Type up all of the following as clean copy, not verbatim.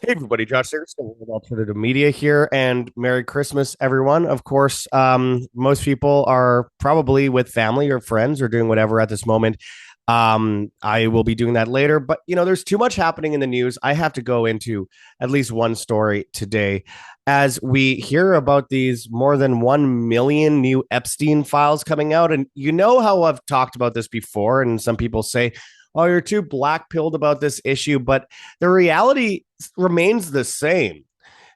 Hey everybody, Josh Sigurdson with Alternative Media here, and Merry Christmas, everyone. Of course, most people are probably with family or friends or doing whatever at this moment. I will be doing that later, but there's too much happening in the news. I have to go into at least one story today as we hear about these more than 1 million new Epstein files coming out. And you know how I've talked about this before, and some people say, oh, you're too black pilled about this issue, but the reality remains the same.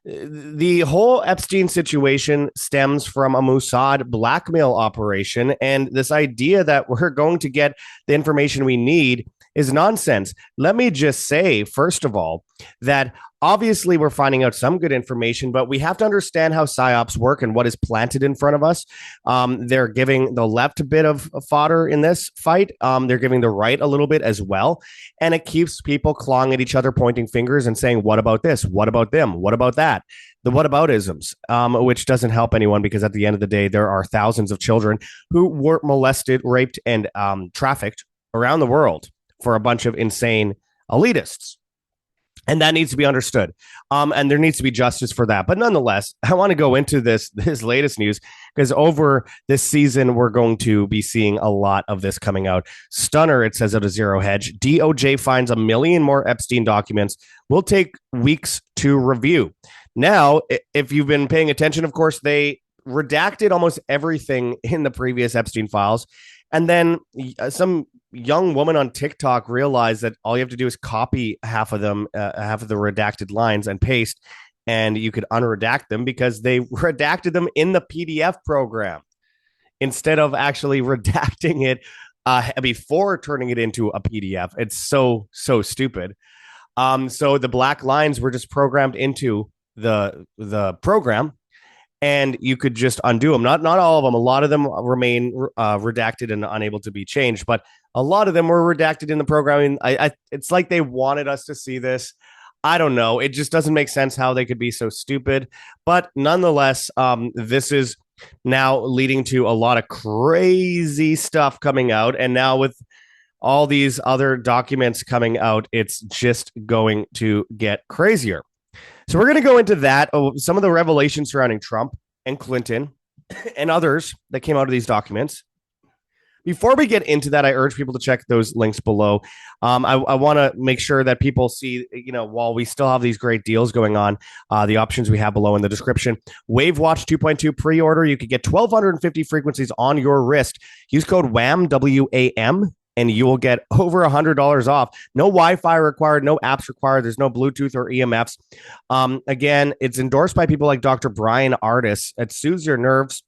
The whole Epstein situation stems from a Mossad blackmail operation, and this idea that we're going to get the information we need is nonsense. Let me just say, first of all, that obviously we're finding out some good information, but we have to understand how psyops work and what is planted in front of us. They're giving the left a bit of fodder in this fight. They're giving the right a little bit as well. And it keeps people clawing at each other, pointing fingers and saying, what about this? What about them? What about that? The whataboutisms, which doesn't help anyone because at the end of the day, there are thousands of children who were molested, raped, and trafficked around the world for a bunch of insane elitists. And that needs to be understood. And there needs to be justice for that. But nonetheless, I want to go into this latest news because over this season, we're going to be seeing a lot of this coming out. Stunner, it says out of Zero Hedge, DOJ finds 1 million more Epstein documents. Will take weeks to review. Now, if you've been paying attention, of course, they redacted almost everything in the previous Epstein files. And then some young woman on TikTok realized that all you have to do is copy half of them, half of the redacted lines and paste, and you could unredact them because they redacted them in the PDF program instead of actually redacting it before turning it into a PDF. It's so stupid. So the black lines were just programmed into the program, and you could just undo them. Not all of them. A lot of them remain redacted and unable to be changed, but a lot of them were redacted in the programming. It's like they wanted us to see this. I don't know. It just doesn't make sense how they could be so stupid. But nonetheless, this is now leading to a lot of crazy stuff coming out. And now with all these other documents coming out, it's just going to get crazier. So we're going to go into that, some of the revelations surrounding Trump and Clinton and others that came out of these documents. Before we get into that, I urge people to check those links below. I want to make sure that people see, while we still have these great deals going on, the options we have below in the description. Wave Watch 2.2 pre-order. You could get 1,250 frequencies on your wrist. Use code WAM, WAM, and you will get over $100 off. No Wi-Fi required, no apps required. There's no Bluetooth or EMFs. Again, it's endorsed by people like Dr. Brian Ardis. It soothes your nerves,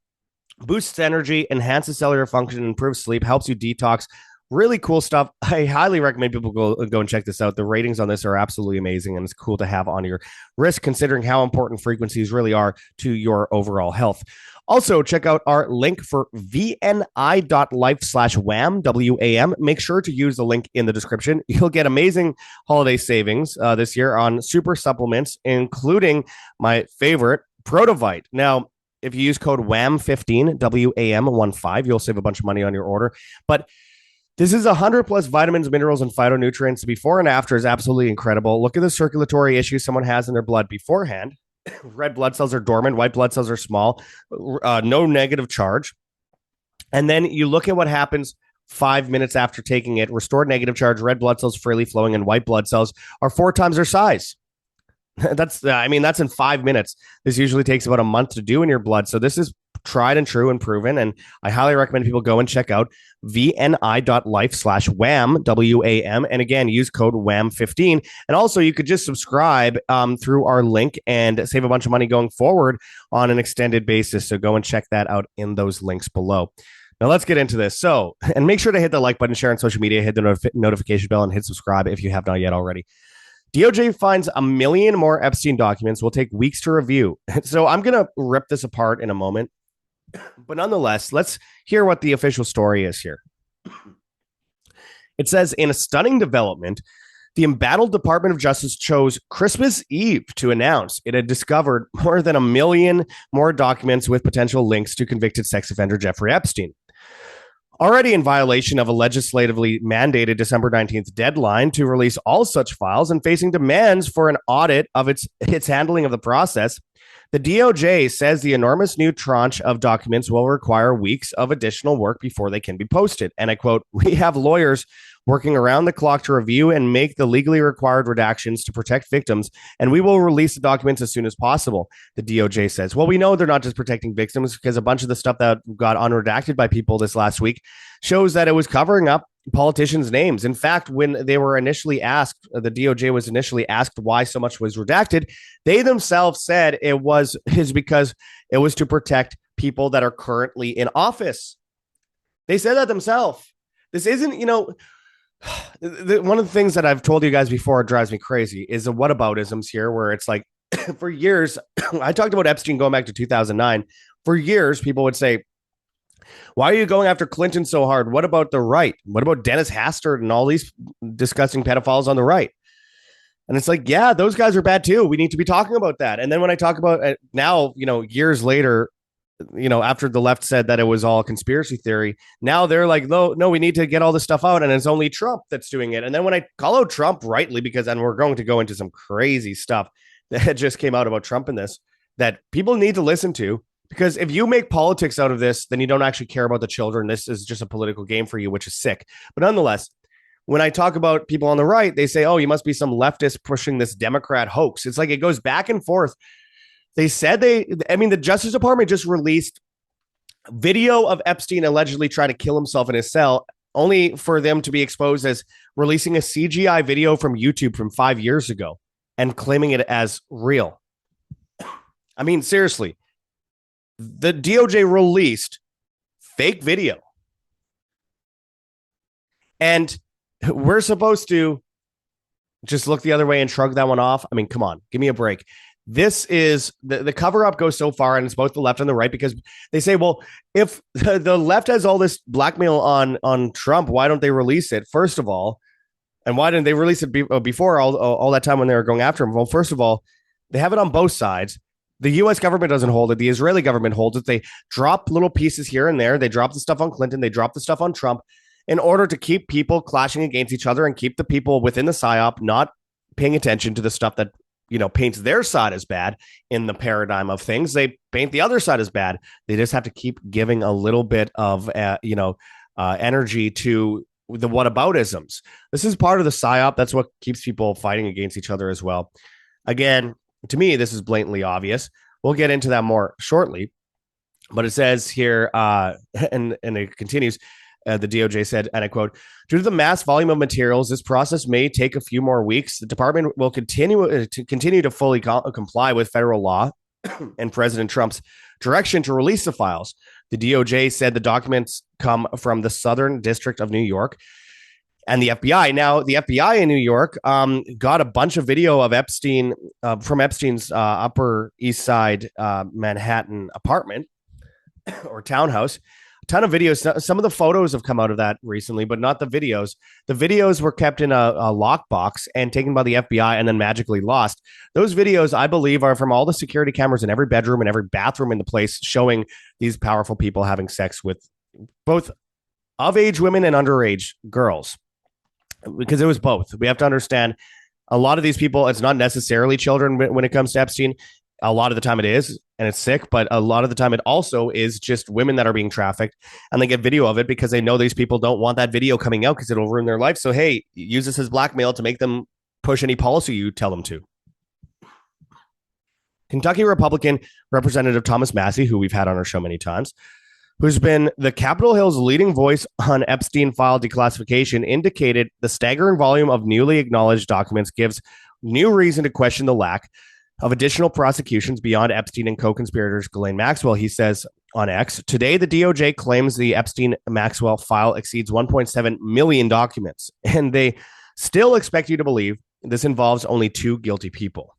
boosts energy, enhances cellular function, improves sleep, helps you detox. Really cool stuff. I highly recommend people go and check this out. The ratings on this are absolutely amazing, and it's cool to have on your wrist, considering how important frequencies really are to your overall health. Also, check out our link for vni.life/wham, WAM. Make sure to use the link in the description. You'll get amazing holiday savings this year on super supplements, including my favorite, Protovite. Now, if you use code WAM15, WAM15, you'll save a bunch of money on your order. But this is 100 plus vitamins, minerals, and phytonutrients. Before and after is absolutely incredible. Look at the circulatory issues someone has in their blood beforehand. Red blood cells are dormant. White blood cells are small. No negative charge. And then you look at what happens 5 minutes after taking it. Restored negative charge, red blood cells freely flowing, and white blood cells are 4 times their size. That's in 5 minutes. This usually takes about a month to do in your blood. So this is tried and true and proven. And I highly recommend people go and check out vni.life/wham, WAM. And again, use code WAM15. And also you could just subscribe through our link and save a bunch of money going forward on an extended basis. So go and check that out in those links below. Now let's get into this. So, and make sure to hit the like button, share on social media, hit the notification bell, and hit subscribe if you have not yet already. DOJ finds 1 million more Epstein documents. Will take weeks to review. So I'm going to rip this apart in a moment. But nonetheless, let's hear what the official story is here. It says, in a stunning development, the embattled Department of Justice chose Christmas Eve to announce it had discovered more than 1 million more documents with potential links to convicted sex offender Jeffrey Epstein. already in violation of a legislatively mandated December 19th deadline to release all such files and facing demands for an audit of its handling of the process. The DOJ says the enormous new tranche of documents will require weeks of additional work before they can be posted. And I quote, "We have lawyers working around the clock to review and make the legally required redactions to protect victims, and we will release the documents as soon as possible," the DOJ says. Well, we know they're not just protecting victims because a bunch of the stuff that got unredacted by people this last week shows that it was covering up politicians' names. In fact, when they were initially asked, the DOJ was initially asked why so much was redacted, they themselves said it was because it was to protect people that are currently in office. They said that themselves. This isn't, one of the things that I've told you guys before drives me crazy is the whataboutisms here, where it's like, for years, I talked about Epstein going back to 2009. For years, people would say, "Why are you going after Clinton so hard? What about the right? What about Dennis Hastert and all these disgusting pedophiles on the right?" And it's like, yeah, those guys are bad too. We need to be talking about that. And then when I talk about it now, years later, after the left said that it was all conspiracy theory, now they're like, no, we need to get all this stuff out. And it's only Trump that's doing it. And then when I call out Trump rightly, and we're going to go into some crazy stuff that just came out about Trump in this, that people need to listen to. Because if you make politics out of this, then you don't actually care about the children. This is just a political game for you, which is sick. But nonetheless, when I talk about people on the right, they say, "Oh, you must be some leftist pushing this Democrat hoax." It's like it goes back and forth. They said the Justice Department just released video of Epstein allegedly trying to kill himself in his cell, only for them to be exposed as releasing a CGI video from YouTube from 5 years ago and claiming it as real. I mean, seriously. The DOJ released fake video. And we're supposed to just look the other way and shrug that one off. I mean, come on, give me a break. This is the cover up goes so far, and it's both the left and the right, because they say, well, if the left has all this blackmail on Trump, why don't they release it? First of all, and why didn't they release it before all that time when they were going after him? Well, first of all, they have it on both sides. The U.S. government doesn't hold it. The Israeli government holds it. They drop little pieces here and there. They drop the stuff on Clinton. They drop the stuff on Trump in order to keep people clashing against each other and keep the people within the PSYOP not paying attention to the stuff that, paints their side as bad in the paradigm of things. They paint the other side as bad. They just have to keep giving a little bit of, energy to the whataboutisms. This is part of the PSYOP. That's what keeps people fighting against each other as well. Again, to me, this is blatantly obvious. We'll get into that more shortly. But it says here, and it continues, the DOJ said, and I quote, "Due to the mass volume of materials, this process may take a few more weeks. The department will continue to fully comply with federal law and President Trump's direction to release the files." The DOJ said the documents come from the Southern District of New York and the FBI. Now, the FBI in New York got a bunch of video of Epstein from Epstein's Upper East Side Manhattan apartment or townhouse. A ton of videos. Some of the photos have come out of that recently, but not the videos. The videos were kept in a lockbox and taken by the FBI and then magically lost. Those videos, I believe, are from all the security cameras in every bedroom and every bathroom in the place, showing these powerful people having sex with both of-age women and underage girls. Because it was both. We have to understand a lot of these people, it's not necessarily children when it comes to Epstein. A lot of the time it is, and it's sick, but a lot of the time it also is just women that are being trafficked, and they get video of it because they know these people don't want that video coming out because it'll ruin their life. So, hey, use this as blackmail to make them push any policy you tell them to. Kentucky Republican Representative Thomas Massey, who we've had on our show many times, who's been the Capitol Hill's leading voice on Epstein file declassification, indicated the staggering volume of newly acknowledged documents gives new reason to question the lack of additional prosecutions beyond Epstein and co-conspirators Ghislaine Maxwell. He says on X, "Today, the DOJ claims the Epstein-Maxwell file exceeds 1.7 million documents, and they still expect you to believe this involves only 2 guilty people."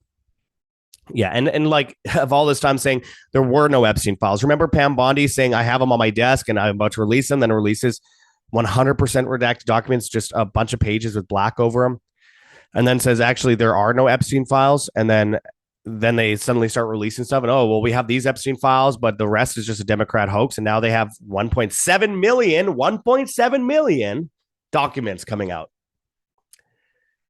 Yeah, and like of all this time saying there were no Epstein files. Remember Pam Bondi saying, "I have them on my desk and I'm about to release them," then releases 100% redacted documents, just a bunch of pages with black over them, and then says, actually, there are no Epstein files. And then then they suddenly start releasing stuff and, oh, well, we have these Epstein files, but the rest is just a Democrat hoax. And now they have 1.7 million documents coming out.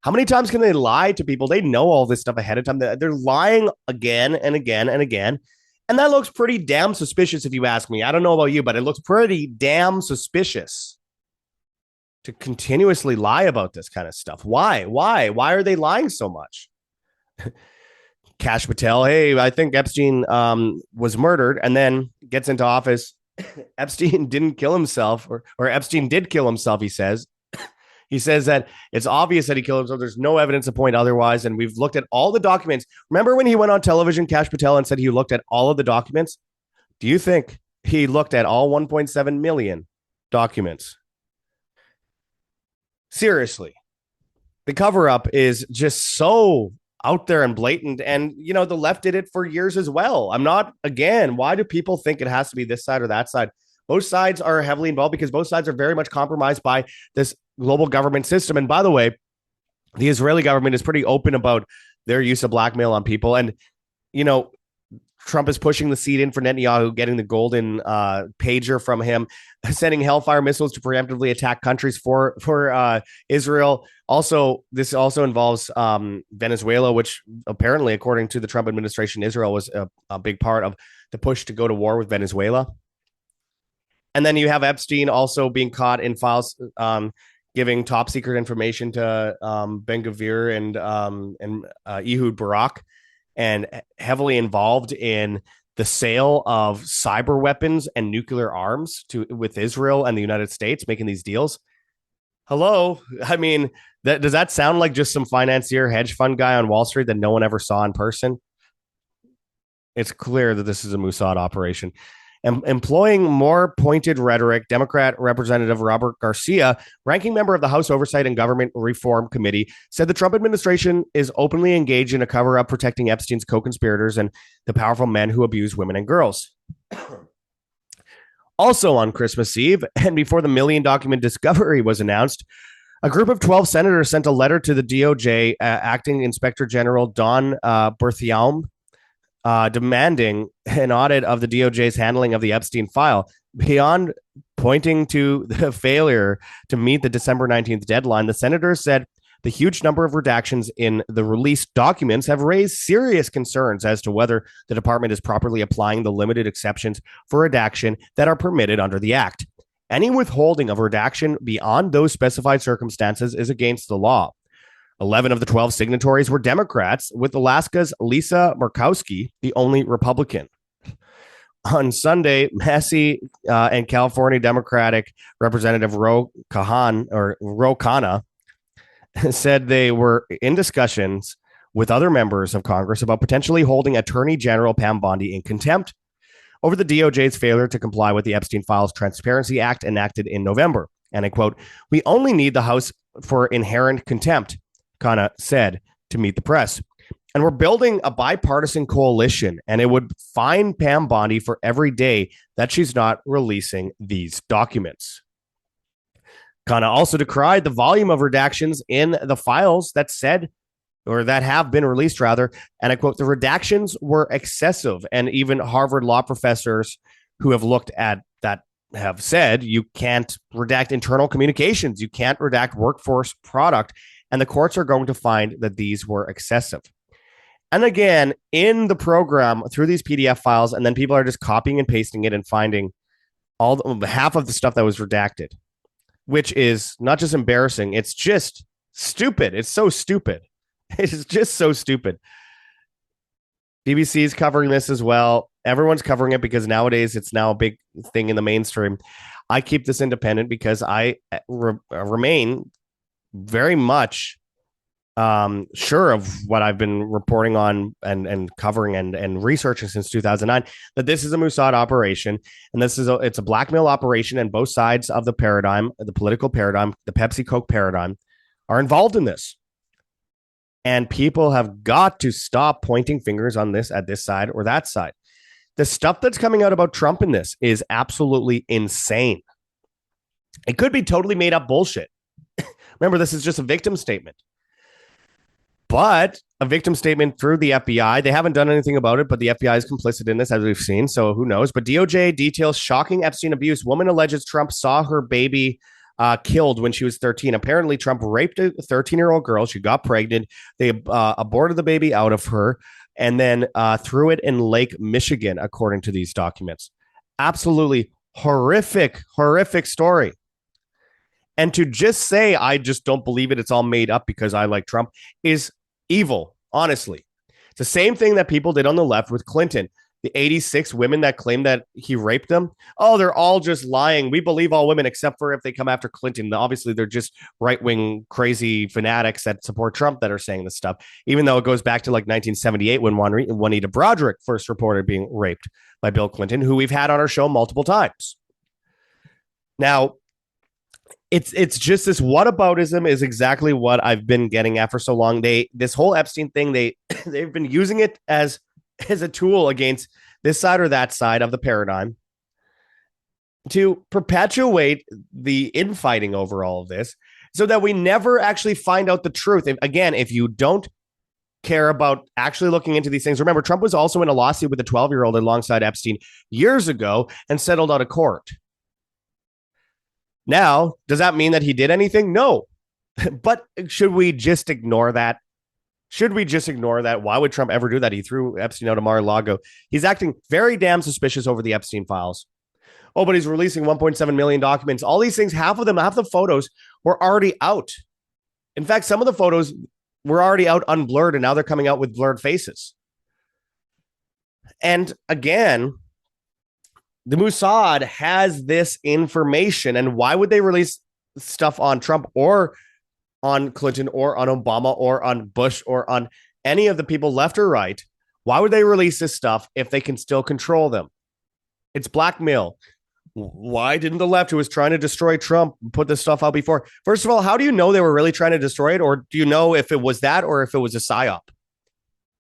How many times can they lie to people? They know all this stuff ahead of time. They're lying again and again and again. And that looks pretty damn suspicious if you ask me. I don't know about you, but it looks pretty damn suspicious to continuously lie about this kind of stuff. Why? Why are they lying so much? Kash Patel, hey, I think Epstein was murdered, and then gets into office. Epstein didn't kill himself, or Epstein did kill himself, he says. He says that it's obvious that he killed himself. There's no evidence to point otherwise. And we've looked at all the documents. Remember when he went on television, Kash Patel, and said he looked at all of the documents? Do you think he looked at all 1.7 million documents? Seriously, the cover up is just so out there and blatant. And, you know, the left did it for years as well. I'm not, again, why do people think it has to be this side or that side? Both sides are heavily involved because both sides are very much compromised by this global government system. And by the way, the Israeli government is pretty open about their use of blackmail on people. And, you know, Trump is pushing the seat in for Netanyahu, getting the golden pager from him, sending Hellfire missiles to preemptively attack countries for Israel. Also, this also involves Venezuela, which apparently, according to the Trump administration, Israel was a big part of the push to go to war with Venezuela. And then you have Epstein also being caught in files giving top secret information to Ben Gvir and Ehud Barak, and heavily involved in the sale of cyber weapons and nuclear arms with Israel and the United States, making these deals. Hello. I mean, does that sound like just some financier hedge fund guy on Wall Street that no one ever saw in person? It's clear that this is a Mossad operation. Employing more pointed rhetoric, Democrat Representative Robert Garcia, ranking member of the House Oversight and Government Reform Committee, said the Trump administration is openly engaged in a cover-up protecting Epstein's co-conspirators and the powerful men who abuse women and girls. Also on Christmas Eve, and before the million-document discovery was announced, a group of 12 senators sent a letter to the DOJ Acting Inspector General Don Berthiaume, demanding an audit of the DOJ's handling of the Epstein file. Beyond pointing to the failure to meet the December 19th deadline, the senators said the huge number of redactions in the released documents have raised serious concerns as to whether the department is properly applying the limited exceptions for redaction that are permitted under the Act. Any withholding of redaction beyond those specified circumstances is against the law. 11 of the 12 signatories were Democrats, with Alaska's Lisa Murkowski the only Republican. On Sunday, Massey and California Democratic Representative Ro Khanna said they were in discussions with other members of Congress about potentially holding Attorney General Pam Bondi in contempt over the DOJ's failure to comply with the Epstein Files Transparency Act enacted in November. And I quote, "We only need the House for inherent contempt," Khanna said to Meet the Press. "And we're building a bipartisan coalition, and it would fine Pam Bondi for every day that she's not releasing these documents." Khanna also decried the volume of redactions in the files that said, or that have been released rather, and I quote, "The redactions were excessive," and even Harvard law professors who have looked at that have said you can't redact internal communications, you can't redact workforce product, and the courts are going to find that these were excessive. And again, in the program through these PDF files, and then people are just copying and pasting it and finding half of the stuff that was redacted, which is not just embarrassing, it's just stupid. It's so stupid. It's just so stupid. BBC is covering this as well. Everyone's covering it because nowadays it's now a big thing in the mainstream. I keep this independent because I remain very much sure of what I've been reporting on and covering and researching since 2009, that this is a Mossad operation, and it's a blackmail operation, and both sides of the paradigm, the political paradigm, the Pepsi Coke paradigm, are involved in this. And people have got to stop pointing fingers on this at this side or that side. The stuff that's coming out about Trump in this is absolutely insane. It could be totally made up bullshit. Remember, this is just a victim statement. But a victim statement through the FBI. They haven't done anything about it, but the FBI is complicit in this, as we've seen. So who knows? But DOJ details shocking Epstein abuse. Woman alleges Trump saw her baby killed when she was 13. Apparently, Trump raped a 13-year-old girl. She got pregnant. They aborted the baby out of her and then threw it in Lake Michigan, according to these documents. Absolutely horrific, horrific story. And to just say, I just don't believe it, it's all made up because I like Trump, is evil, honestly. It's the same thing that people did on the left with Clinton. The 86 women that claim that he raped them, oh, they're all just lying. We believe all women except for if they come after Clinton. Obviously, they're just right-wing crazy fanatics that support Trump that are saying this stuff, even though it goes back to like 1978 when Juanita Broderick first reported being raped by Bill Clinton, who we've had on our show multiple times. Now, it's just this whataboutism is exactly what I've been getting at for so long. This whole Epstein thing, they've been using it as a tool against this side or that side of the paradigm to perpetuate the infighting over all of this so that we never actually find out the truth. If you don't care about actually looking into these things, remember, Trump was also in a lawsuit with a 12-year-old alongside Epstein years ago and settled out of court. Now, does that mean that he did anything? No. But should we just ignore that? Why would Trump ever do that? He threw Epstein out of Mar-a-Lago. He's acting very damn suspicious over the Epstein files. Oh, but he's releasing 1.7 million documents. All these things, half the photos were already out. In fact, some of the photos were already out unblurred, and now they're coming out with blurred faces. And again, the Mossad has this information, and why would they release stuff on Trump or on Clinton or on Obama or on Bush or on any of the people left or right? Why would they release this stuff if they can still control them? It's blackmail. Why didn't the left, who was trying to destroy Trump, put this stuff out before? First of all, how do you know they were really trying to destroy it? Or do you know if it was that or if it was a psyop?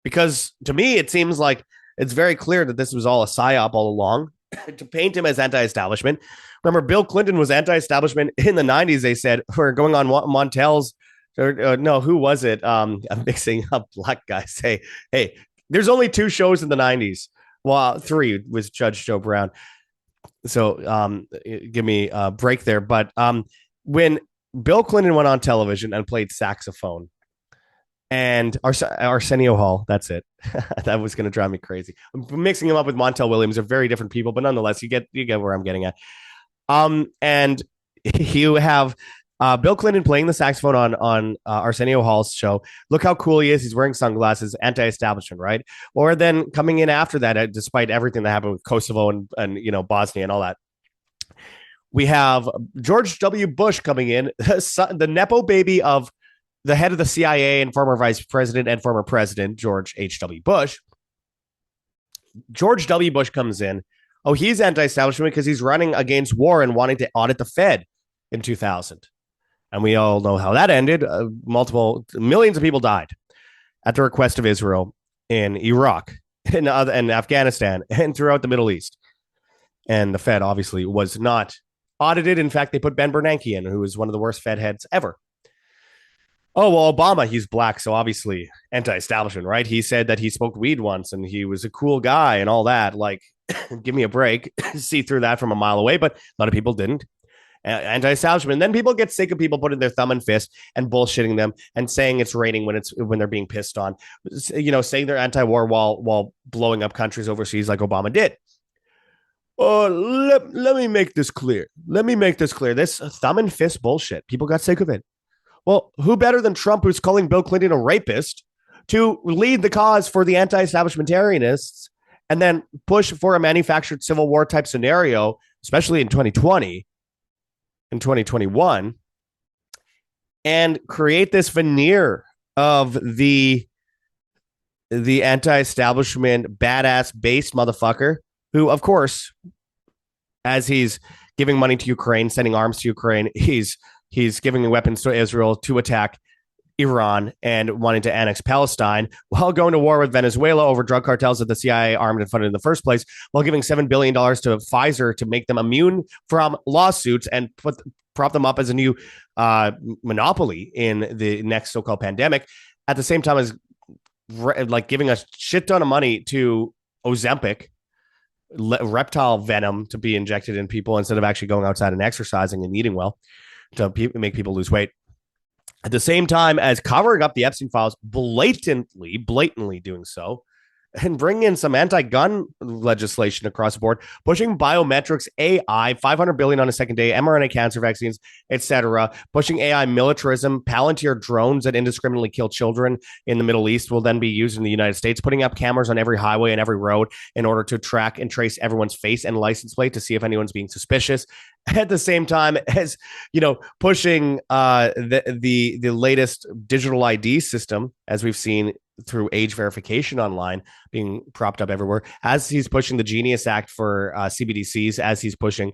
Because to me, it seems like it's very clear that this was all a psyop all along to paint him as anti-establishment. Remember, Bill Clinton was anti-establishment in the 90s, they said. We're going on Montel's, no, who was it? I'm mixing up black guys. Hey, there's only 2 shows in the 90s. Well, 3 was Judge Joe Brown. So give me a break there. But when Bill Clinton went on television and played saxophone, and Arsenio Hall, that's it. That was going to drive me crazy. I'm mixing him up with Montel Williams. They're very different people, but nonetheless, you get where I'm getting at. And you have Bill Clinton playing the saxophone on Arsenio Hall's show. Look how cool he is. He's wearing sunglasses, anti-establishment, right? Or then coming in after that, despite everything that happened with Kosovo and Bosnia and all that, we have George W. Bush coming in, the Nepo baby of the head of the CIA and former vice president and former president, George H.W. Bush. George W. Bush comes in. Oh, he's anti-establishment because he's running against war and wanting to audit the Fed in 2000. And we all know how that ended. Millions of people died at the request of Israel in Iraq and Afghanistan and throughout the Middle East. And the Fed obviously was not audited. In fact, they put Ben Bernanke in, who was one of the worst Fed heads ever. Oh, well, Obama, he's black, so obviously anti-establishment, right? He said that he smoked weed once and he was a cool guy and all that. Like, give me a break. See through that from a mile away, but a lot of people didn't. Anti-establishment. And then people get sick of people putting their thumb and fist and bullshitting them and saying it's raining when they're being pissed on. Saying they're anti-war while blowing up countries overseas like Obama did. Let me make this clear. This thumb and fist bullshit. People got sick of it. Well, who better than Trump, who's calling Bill Clinton a rapist, to lead the cause for the anti-establishmentarianists and then push for a manufactured civil war type scenario, especially in 2020 and 2021, and create this veneer of the anti-establishment badass based motherfucker who, of course, as he's giving money to Ukraine, sending arms to Ukraine, he's giving weapons to Israel to attack Iran and wanting to annex Palestine while going to war with Venezuela over drug cartels that the CIA armed and funded in the first place, while giving $7 billion to Pfizer to make them immune from lawsuits and prop them up as a new monopoly in the next so-called pandemic. at the same time as like giving a shit ton of money to Ozempic, reptile venom to be injected in people instead of actually going outside and exercising and eating well to make people lose weight. At the same time as covering up the Epstein files, blatantly doing so, and bring in some anti-gun legislation across the board, pushing biometrics, AI, 500 billion on a second day, mRNA cancer vaccines, etc., pushing AI militarism, Palantir drones that indiscriminately kill children in the Middle East will then be used in the United States, putting up cameras on every highway and every road in order to track and trace everyone's face and license plate to see if anyone's being suspicious. At the same time as, pushing the latest digital ID system, as we've seen through age verification online being propped up everywhere, as he's pushing the Genius Act for CBDCs, as he's pushing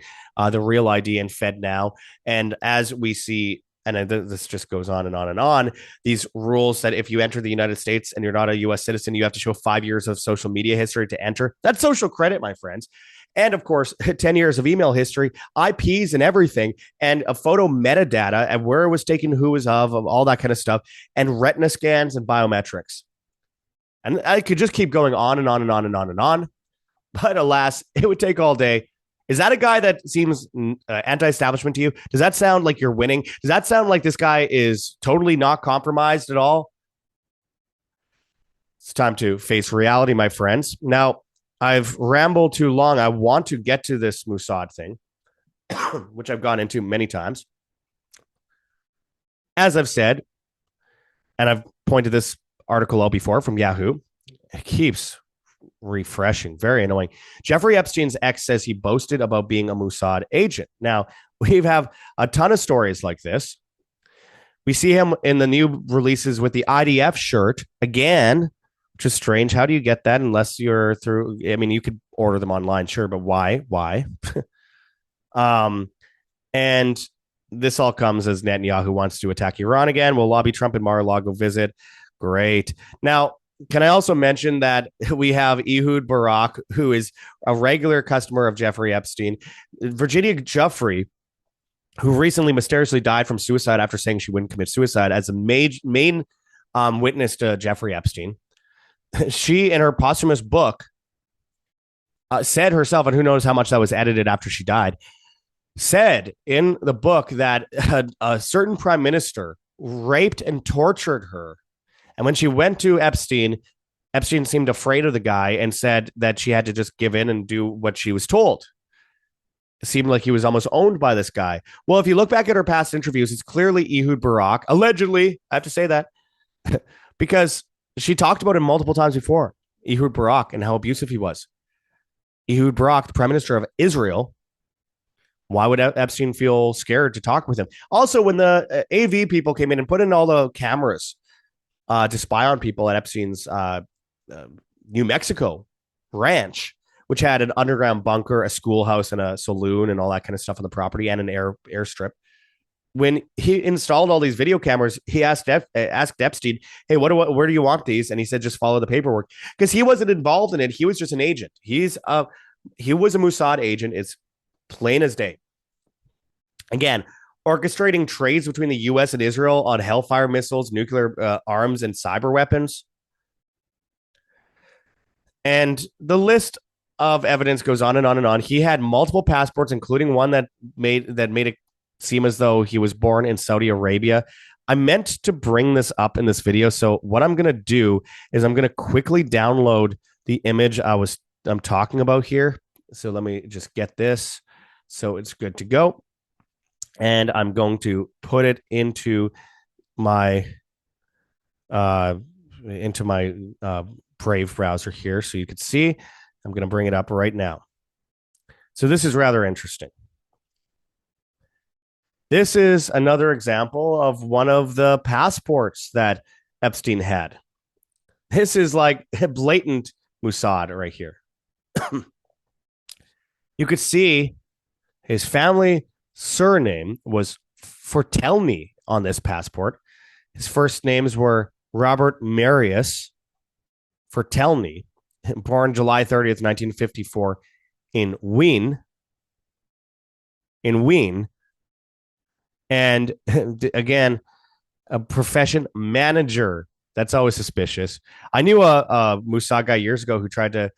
the Real ID and FedNow, and as we see, and this just goes on and on and on, these rules that if you enter the United States and you're not a U.S. citizen, you have to show 5 years of social media history to enter. That's social credit, my friends. And of course, 10 years of email history, IPs and everything, and a photo metadata and where it was taken, who was of all that kind of stuff, and retina scans and biometrics. And I could just keep going on and on and on and on and on. But alas, it would take all day. Is that a guy that seems anti-establishment to you? Does that sound like you're winning? Does that sound like this guy is totally not compromised at all? It's time to face reality, my friends. Now, I've rambled too long. I want to get to this Mossad thing, which I've gone into many times. As I've said, and I've pointed this article out before from Yahoo, it keeps refreshing. Very annoying. Jeffrey Epstein's ex says he boasted about being a Mossad agent. Now, we have a ton of stories like this. We see him in the new releases with the IDF shirt again, which is strange. How do you get that unless you're through? I mean, you could order them online, sure, but why? And this all comes as Netanyahu wants to attack Iran again. Will lobby Trump and Mar-a-Lago visit. Great. Now, can I also mention that we have Ehud Barak, who is a regular customer of Jeffrey Epstein, Virginia Giuffre, who recently mysteriously died from suicide after saying she wouldn't commit suicide, as a main witness to Jeffrey Epstein. She, in her posthumous book, said herself, and who knows how much that was edited after she died, said in the book that a certain prime minister raped and tortured her. And when she went to Epstein, Epstein seemed afraid of the guy and said that she had to just give in and do what she was told. It seemed like he was almost owned by this guy. Well, if you look back at her past interviews, it's clearly Ehud Barak, allegedly, I have to say that, because she talked about him multiple times before, Ehud Barak, and how abusive he was. Ehud Barak, the prime minister of Israel. Why would Epstein feel scared to talk with him? Also, when the AV people came in and put in all the cameras to spy on people at Epstein's New Mexico ranch, which had an underground bunker, a schoolhouse, and a saloon, and all that kind of stuff on the property, and an airstrip. When he installed all these video cameras, he asked Epstein, "Hey, where do you want these?" And he said, "Just follow the paperwork," because he wasn't involved in it. He was just an agent. He was a Mossad agent. It's plain as day. Again, orchestrating trades between the U.S. and Israel on Hellfire missiles, nuclear arms, and cyber weapons. And the list of evidence goes on and on and on. He had multiple passports, including one that made it seem as though he was born in Saudi Arabia. I meant to bring this up in this video. So what I'm going to do is I'm going to quickly download the image I'm talking about here. So let me just get this. So it's good to go. And I'm going to put it into my Brave browser here so you can see. I'm going to bring it up right now. So this is rather interesting. This is another example of one of the passports that Epstein had. This is like blatant Mossad right here. You could see his family surname was Fortelny on this passport. His first names were Robert Marius Fortelny, born July 30th, 1954 in Wien. And again, a profession manager That's always suspicious. I knew a Mossad guy years ago who tried to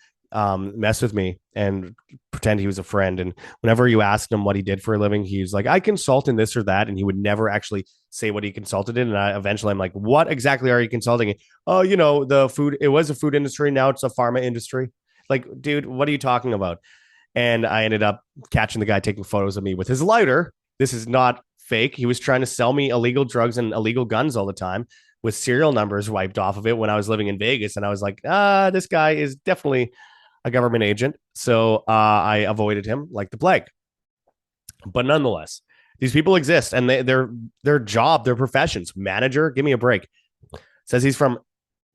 mess with me and pretend he was a friend. And whenever you asked him what he did for a living, he was like, I consult in this or that. And he would never actually say what he consulted in. And eventually I'm like, what exactly are you consulting in? Oh, the food, it was a food industry. Now it's a pharma industry. Like, dude, what are you talking about? And I ended up catching the guy taking photos of me with his lighter. This is not fake. He was trying to sell me illegal drugs and illegal guns all the time with serial numbers wiped off of it when I was living in Vegas. And I was like, this guy is definitely a government agent. So I avoided him like the plague. But nonetheless, these people exist, and their job, their professions. Manager, give me a break. Says he's from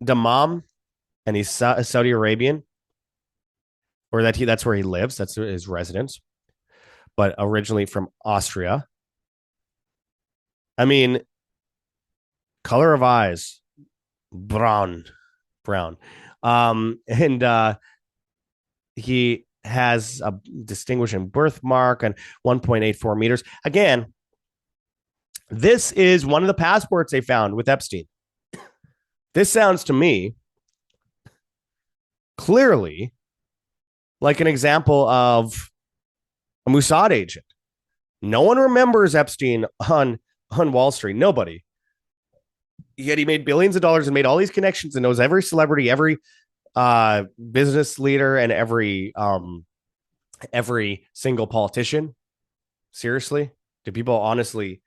Dammam and he's Saudi Arabian, or that's where he lives. That's his residence, but originally from Austria. I mean, color of eyes, brown. And he has a distinguishing birthmark and 1.84 meters. Again, this is one of the passports they found with Epstein. This sounds to me clearly like an example of a Mossad agent. No one remembers Epstein on Wall Street. Nobody. Yet he made billions of dollars and made all these connections and knows every celebrity, every business leader, and every single politician. Seriously? Do people honestly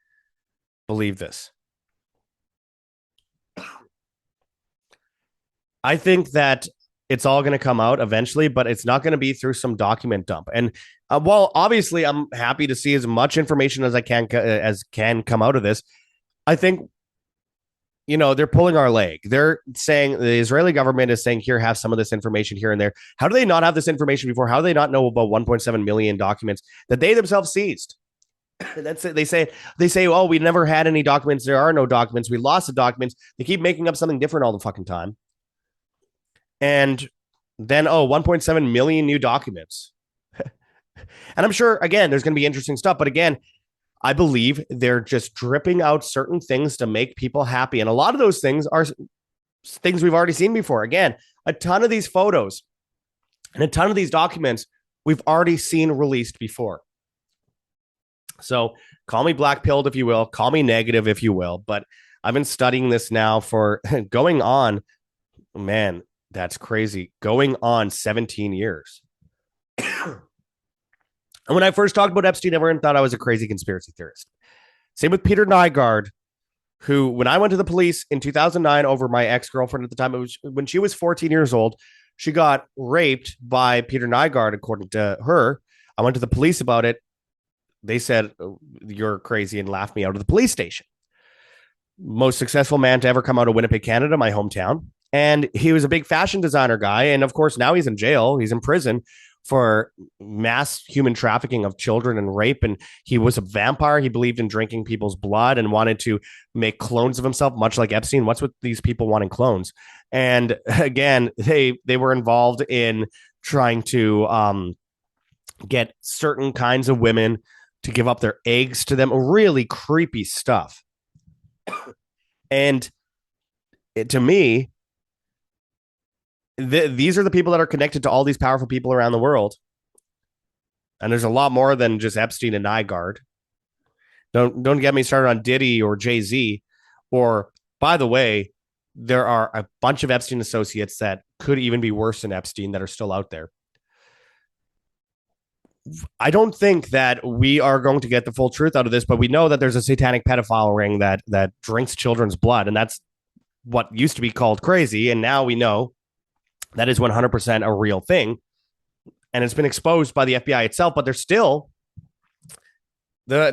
believe this? I think that it's all going to come out eventually, but it's not going to be through some document dump. And while obviously I'm happy to see as much information as I can come out of this, I think they're pulling our leg. They're saying the Israeli government is saying, here, have some of this information here and there. How do they not have this information before? How do they not know about 1.7 million documents that they themselves seized? That's it. They say, oh, we never had any documents. There are no documents. We lost the documents. They keep making up something different all the fucking time. And then, 1.7 million new documents. And I'm sure, again, there's going to be interesting stuff. But again, I believe they're just dripping out certain things to make people happy. And a lot of those things are things we've already seen before. Again, a ton of these photos and a ton of these documents we've already seen released before. So call me black-pilled if you will, call me negative if you will, but I've been studying this now for going on, man, that's crazy, going on 17 years. And when I first talked about Epstein, everyone thought I was a crazy conspiracy theorist. Same with Peter Nygard, who, when I went to the police in 2009 over my ex-girlfriend at the time, it was when she was 14 years old, she got raped by Peter Nygard, according to her. I went to the police about it. They said, you're crazy, and laughed me out of the police station. Most successful man to ever come out of Winnipeg, Canada, my hometown. And he was a big fashion designer guy. And of course, now he's in jail. He's in prison for mass human trafficking of children and rape. And he was a vampire. He believed in drinking people's blood and wanted to make clones of himself, much like Epstein. What's with these people wanting clones? And again, they were involved in trying to get certain kinds of women to give up their eggs to them. Really creepy stuff. And to me, these are the people that are connected to all these powerful people around the world. And there's a lot more than just Epstein and Nygard. Don't get me started on Diddy or Jay-Z. Or, by the way, there are a bunch of Epstein associates that could even be worse than Epstein that are still out there. I don't think that we are going to get the full truth out of this, but we know that there's a satanic pedophile ring that drinks children's blood. And that's what used to be called crazy. And now we know that is 100% a real thing. And it's been exposed by the FBI itself, but the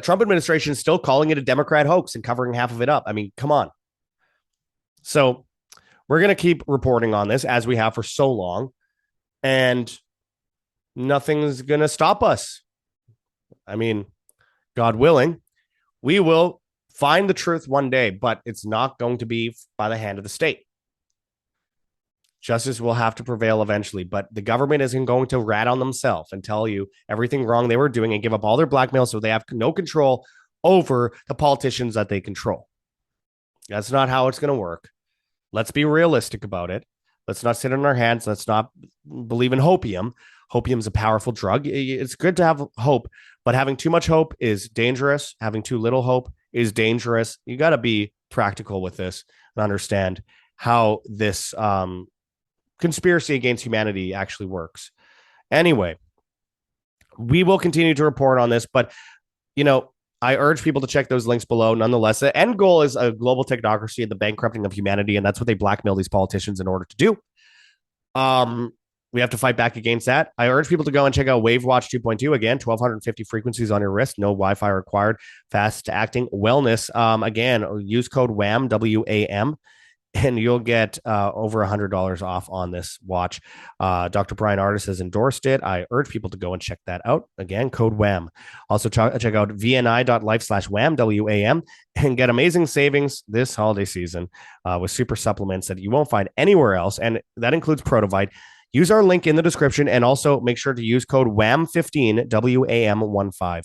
Trump administration is still calling it a Democrat hoax and covering half of it up. I mean, come on. So we're going to keep reporting on this as we have for so long, and nothing's going to stop us. I mean, God willing, we will find the truth one day, but it's not going to be by the hand of the state. Justice will have to prevail eventually, but the government isn't going to rat on themselves and tell you everything wrong they were doing and give up all their blackmail so they have no control over the politicians that they control. That's not how it's going to work. Let's be realistic about it. Let's not sit on our hands. Let's not believe in hopium. Hopium is a powerful drug. It's good to have hope, but having too much hope is dangerous. Having too little hope is dangerous. You got to be practical with this and understand how this conspiracy against humanity actually works. Anyway, we will continue to report on this, but I urge people to check those links below. Nonetheless, the end goal is a global technocracy and the bankrupting of humanity, and that's what they blackmail these politicians in order to do. We have to fight back against that. I urge people to go and check out Wave Watch 2.2. Again, 1,250 frequencies on your wrist, no Wi-Fi required, fast acting wellness. Again, use code WAM, WAM, and you'll get over $100 off on this watch. Dr. Brian Artis has endorsed it. I urge people to go and check that out. Again, code WAM. Also, check out vni.life/WAM, WAM, and get amazing savings this holiday season with super supplements that you won't find anywhere else. And that includes Protovite. Use our link in the description, and also make sure to use code WAM15, WAM15,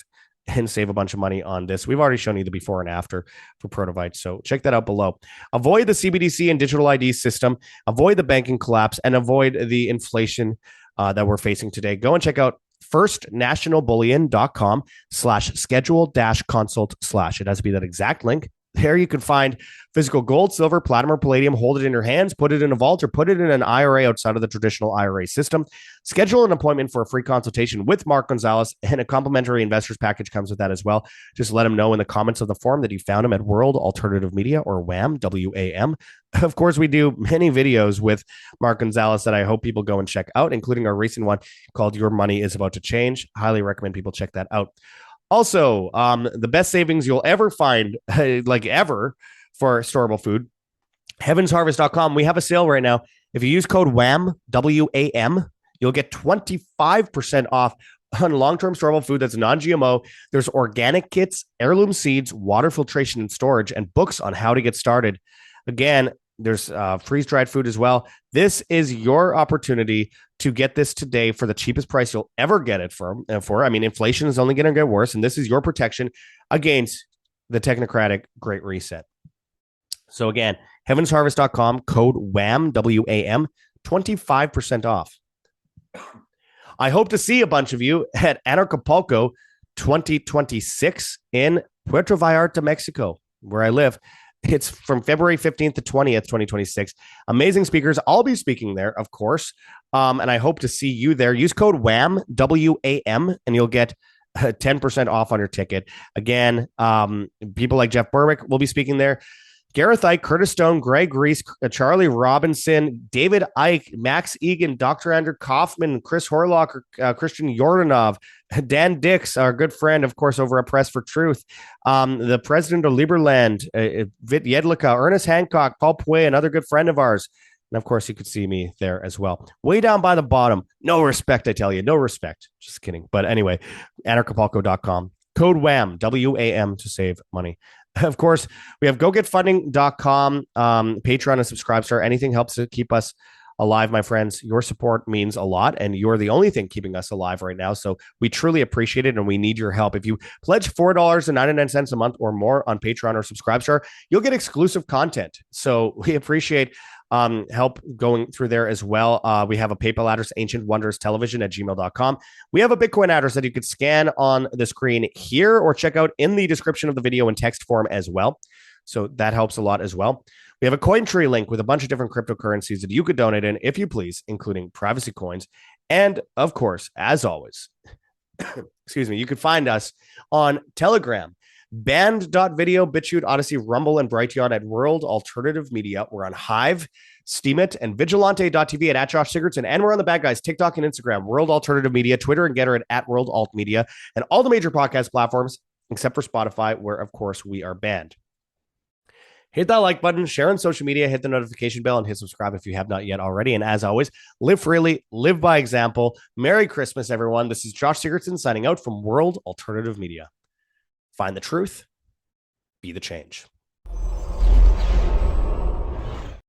and save a bunch of money on this. We've already shown you the before and after for Protovite, so check that out below. Avoid the CBDC and digital ID system, avoid the banking collapse, and avoid the inflation that we're facing today. Go and check out firstnationalbullion.com/schedule-consult/. It has to be that exact link. There you can find physical gold, silver, platinum, or palladium. Hold it in your hands, put it in a vault, or put it in an IRA outside of the traditional IRA system. Schedule an appointment for a free consultation with Mark Gonzalez, and a complimentary investors package comes with that as well. Just let him know in the comments of the forum that you found him at World Alternative Media, or WAM, WAM. Of course, we do many videos with Mark Gonzalez that I hope people go and check out, including our recent one called Your Money is About to Change. Highly recommend people check that out. Also, the best savings you'll ever find, like ever, for storable food, heavensharvest.com. We have a sale right now. If you use code WAM, WAM, you'll get 25% off on long-term storable food that's non-GMO. There's organic kits, heirloom seeds, water filtration and storage, and books on how to get started. Again, there's freeze-dried food as well. This is your opportunity to get this today for the cheapest price you'll ever get it for. I mean, inflation is only going to get worse, and this is your protection against the technocratic Great Reset. So again, heavensharvest.com, code WAM, WAM, 25% off. I hope to see a bunch of you at Anarchapulco 2026 in Puerto Vallarta, Mexico, where I live. It's from February 15th to 20th, 2026. Amazing speakers. I'll be speaking there, of course. And I hope to see you there. Use code WAM, WAM, and you'll get 10% off on your ticket. Again, people like Jeff Berwick will be speaking there. Gareth Ike, Curtis Stone, Greg Reese, Charlie Robinson, David Icke, Max Egan, Dr. Andrew Kaufman, Chris Horlock, Christian Yordanov, Dan Dix, our good friend, of course, over at Press for Truth, the president of Liberland, Vit Jedlicka, Ernest Hancock, Paul Puey, another good friend of ours. And of course, you could see me there as well. Way down by the bottom. No respect, I tell you. No respect. Just kidding. But anyway, anarchapulco.com. Code WAM, WAM, to save money. Of course, we have gogetfunding.com, Patreon, and Subscribestar. Anything helps to keep us alive, my friends. Your support means a lot, and you're the only thing keeping us alive right now. So we truly appreciate it, and we need your help. If you pledge $4.99 a month or more on Patreon or Subscribestar, you'll get exclusive content. So we appreciate help going through there as well. We have a PayPal address, ancientwonderstelevision@gmail.com. We have a Bitcoin address that you could scan on the screen here or check out in the description of the video in text form as well. So that helps a lot as well. We have a CoinTree link with a bunch of different cryptocurrencies that you could donate in if you please, including privacy coins. And of course, as always, excuse me, you could find us on Telegram, Band.video, BitChute, Odyssey, Rumble, and Brighteon at World Alternative Media. We're on Hive, Steemit, and Vigilante.tv at Josh Sigurdson. And we're on the bad guys, TikTok and Instagram, World Alternative Media, Twitter and Getter at World Alt Media, and all the major podcast platforms, except for Spotify, where, of course, we are banned. Hit that like button, share on social media, hit the notification bell, and hit subscribe if you have not yet already. And as always, live freely, live by example. Merry Christmas, everyone. This is Josh Sigurdson signing out from World Alternative Media. Find the truth, be the change.